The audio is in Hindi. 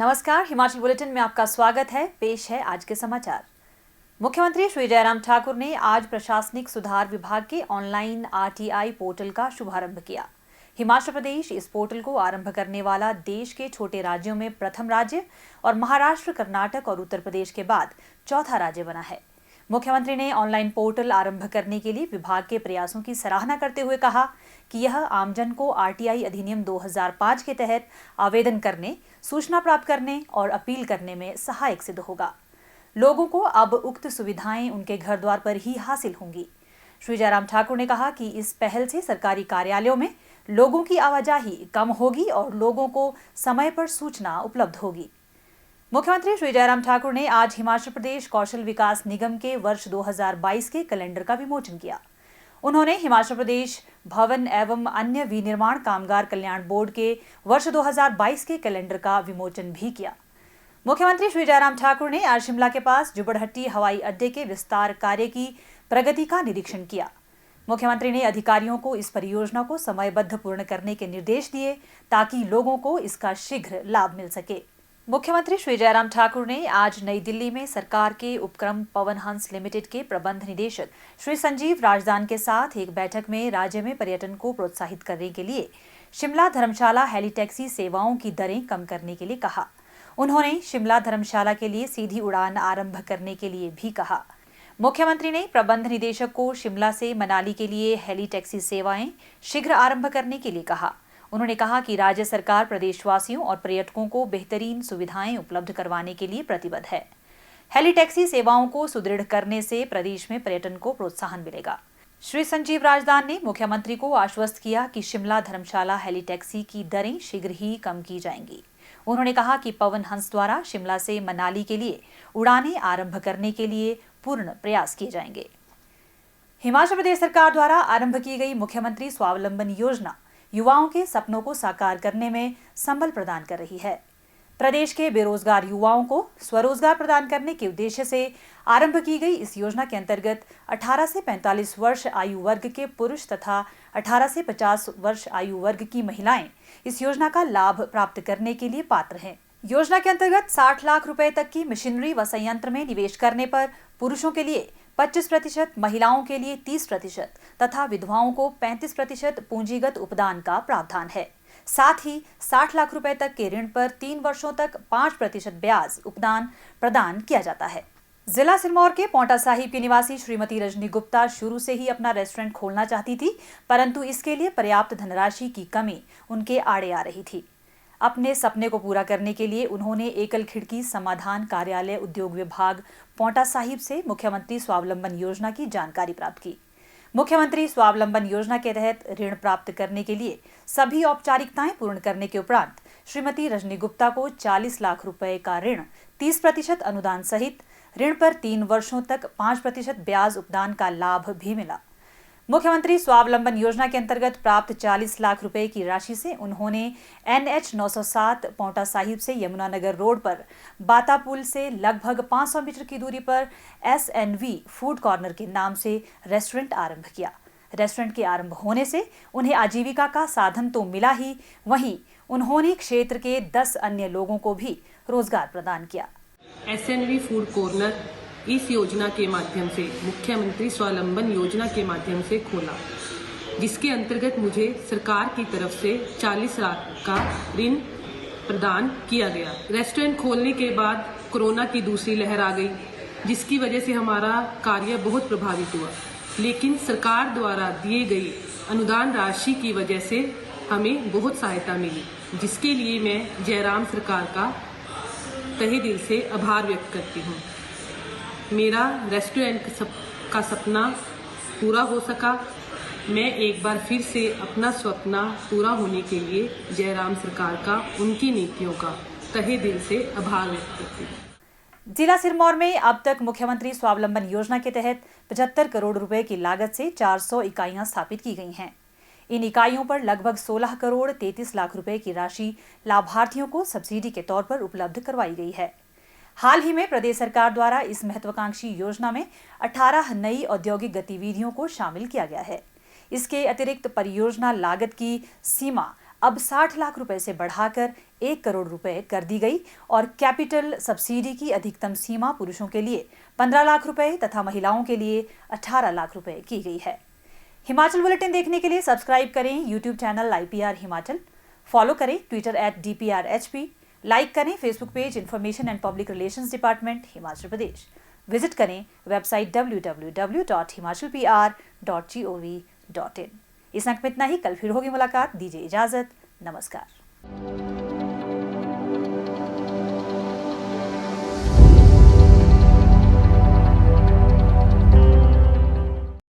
नमस्कार, हिमाचल बुलेटिन में आपका स्वागत है। पेश है आज के समाचार। मुख्यमंत्री श्री जयराम ठाकुर ने आज प्रशासनिक सुधार विभाग के ऑनलाइन आरटीआई पोर्टल का शुभारंभ किया। हिमाचल प्रदेश इस पोर्टल को आरंभ करने वाला देश के छोटे राज्यों में प्रथम राज्य और महाराष्ट्र, कर्नाटक और उत्तर प्रदेश के बाद चौथा राज्य बना है। मुख्यमंत्री ने ऑनलाइन पोर्टल आरंभ करने के लिए विभाग के प्रयासों की सराहना करते हुए कहा कि यह आमजन को आरटीआई अधिनियम 2005 के तहत आवेदन करने, सूचना प्राप्त करने और अपील करने में सहायक सिद्ध होगा। लोगों को अब उक्त सुविधाएं उनके घर द्वार पर ही हासिल होंगी। श्री जयराम ठाकुर ने कहा कि इस पहल से सरकारी कार्यालयों में लोगों की आवाजाही कम होगी और लोगों को समय पर सूचना उपलब्ध होगी। मुख्यमंत्री श्री जयराम ठाकुर ने आज हिमाचल प्रदेश कौशल विकास निगम के वर्ष 2022 के कैलेंडर का विमोचन किया। उन्होंने हिमाचल प्रदेश भवन एवं अन्य विनिर्माण कामगार कल्याण बोर्ड के वर्ष 2022 के कैलेंडर का विमोचन भी किया। मुख्यमंत्री श्री जयराम ठाकुर ने आज शिमला के पास जुब्बड़हट्टी हवाई अड्डे के विस्तार कार्य की प्रगति का निरीक्षण किया। मुख्यमंत्री ने अधिकारियों को इस परियोजना को समयबद्ध पूर्ण करने के निर्देश दिए ताकि लोगों को इसका शीघ्र लाभ मिल सके। मुख्यमंत्री श्री जयराम ठाकुर ने आज नई दिल्ली में सरकार के उपक्रम पवन हंस लिमिटेड के प्रबंध निदेशक श्री संजीव राजदान के साथ एक बैठक में राज्य में पर्यटन को प्रोत्साहित करने के लिए शिमला धर्मशाला हेली टैक्सी सेवाओं की दरें कम करने के लिए कहा। उन्होंने शिमला धर्मशाला के लिए सीधी उड़ान आरंभ करने के लिए भी कहा। मुख्यमंत्री ने प्रबंध निदेशक को शिमला से मनाली के लिए हेली टैक्सी सेवाएं शीघ्र आरंभ करने के लिए कहा। उन्होंने कहा कि राज्य सरकार प्रदेशवासियों और पर्यटकों को बेहतरीन सुविधाएं उपलब्ध करवाने के लिए प्रतिबद्ध है। हेली टैक्सी सेवाओं को सुदृढ़ करने से प्रदेश में पर्यटन को प्रोत्साहन मिलेगा। श्री संजीव राजदान ने मुख्यमंत्री को आश्वस्त किया कि शिमला धर्मशाला हेली टैक्सी की दरें शीघ्र ही कम की जाएंगी। उन्होंने कहा कि पवन हंस द्वारा शिमला से मनाली के लिए उड़ानें आरंभ करने के लिए पूर्ण प्रयास किए जाएंगे। हिमाचल प्रदेश सरकार द्वारा आरंभ की गई मुख्यमंत्री स्वावलंबन योजना युवाओं के सपनों को साकार करने में संबल प्रदान कर रही है। प्रदेश के बेरोजगार युवाओं को स्वरोजगार प्रदान करने के उद्देश्य से आरंभ की गई इस योजना के अंतर्गत 18 से 45 वर्ष आयु वर्ग के पुरुष तथा 18 से 50 वर्ष आयु वर्ग की महिलाएं इस योजना का लाभ प्राप्त करने के लिए पात्र हैं। योजना के अंतर्गत 60 लाख रुपए तक की मशीनरी व संयंत्र में निवेश करने पर पुरुषों के लिए 25%, महिलाओं के लिए 30% तथा विधवाओं को 35% पूंजीगत उपदान का प्रावधान है। साथ ही 60 लाख रुपए तक के ऋण पर 3 वर्षों तक 5% ब्याज उपदान प्रदान किया जाता है। जिला सिरमौर के पौंटा साहिब की निवासी श्रीमती रजनी गुप्ता शुरू से ही अपना रेस्टोरेंट खोलना चाहती थी, परंतु इसके लिए पर्याप्त धनराशि की कमी उनके आड़े आ रही थी। अपने सपने को पूरा करने के लिए उन्होंने एकल खिड़की समाधान कार्यालय उद्योग विभाग पौंटा साहिब से मुख्यमंत्री स्वावलंबन योजना की जानकारी प्राप्त की। मुख्यमंत्री स्वावलंबन योजना के तहत ऋण प्राप्त करने के लिए सभी औपचारिकताएं पूर्ण करने के उपरांत श्रीमती रजनी गुप्ता को 40 लाख रुपए का ऋण 30% अनुदान सहित ऋण पर 3 वर्षों तक 5% ब्याज उपदान का लाभ भी मिला। मुख्यमंत्री स्वावलंबन योजना के अंतर्गत प्राप्त 40 लाख रुपए की राशि से उन्होंने NH 907 पौंटा साहिब से यमुनानगर रोड पर बाता पुल से लगभग 500 मीटर की दूरी पर SNV फूड कॉर्नर के नाम से रेस्टोरेंट आरंभ किया। रेस्टोरेंट के आरंभ होने से उन्हें आजीविका का साधन तो मिला ही, वहीं उन्होंने क्षेत्र के 10 अन्य लोगों को भी रोजगार प्रदान किया। SNV फूड कॉर्नर इस योजना के माध्यम से मुख्यमंत्री स्वावलंबन योजना के माध्यम से खोला, जिसके अंतर्गत मुझे सरकार की तरफ से 40 लाख का ऋण प्रदान किया गया। रेस्टोरेंट खोलने के बाद कोरोना की दूसरी लहर आ गई, जिसकी वजह से हमारा कार्य बहुत प्रभावित हुआ, लेकिन सरकार द्वारा दिए गई अनुदान राशि की वजह से हमें बहुत सहायता मिली, जिसके लिए मैं जयराम सरकार का तहे दिल से आभार व्यक्त करती हूँ। मेरा रेस्टोरेंट का सपना पूरा हो सका। मैं एक बार फिर से अपना सपना पूरा होने के लिए जयराम सरकार का, उनकी नीतियों का तहे दिल से आभार व्यक्त करती हूँ। जिला सिरमौर में अब तक मुख्यमंत्री स्वावलंबन योजना के तहत 75 करोड़ रुपए की लागत से 400 इकाइयां स्थापित की गई हैं। इन इकाइयों पर लगभग 16 करोड़ 33 लाख रुपए की राशि लाभार्थियों को सब्सिडी के तौर पर उपलब्ध करवाई गई है। हाल ही में प्रदेश सरकार द्वारा इस महत्वाकांक्षी योजना में 18 नई औद्योगिक गतिविधियों को शामिल किया गया है। इसके अतिरिक्त परियोजना लागत की सीमा अब 60 लाख रुपए से बढ़ाकर 1 करोड़ रुपए कर दी गई और कैपिटल सब्सिडी की अधिकतम सीमा पुरुषों के लिए 15 लाख रुपए तथा महिलाओं के लिए 18 लाख रुपए की गई है। हिमाचल बुलेटिन देखने के लिए सब्सक्राइब करें YouTube channel IPR Himachal, follow करें ट्विटर @DPRHP, लाइक करें Facebook page information and public relations department Himachal Pradesh, visit करें वेबसाइट www.himachalpr.gov.in। इस अंक में इतना ही। कल फिर होगी मुलाकात। दीजिए इजाजत। नमस्कार।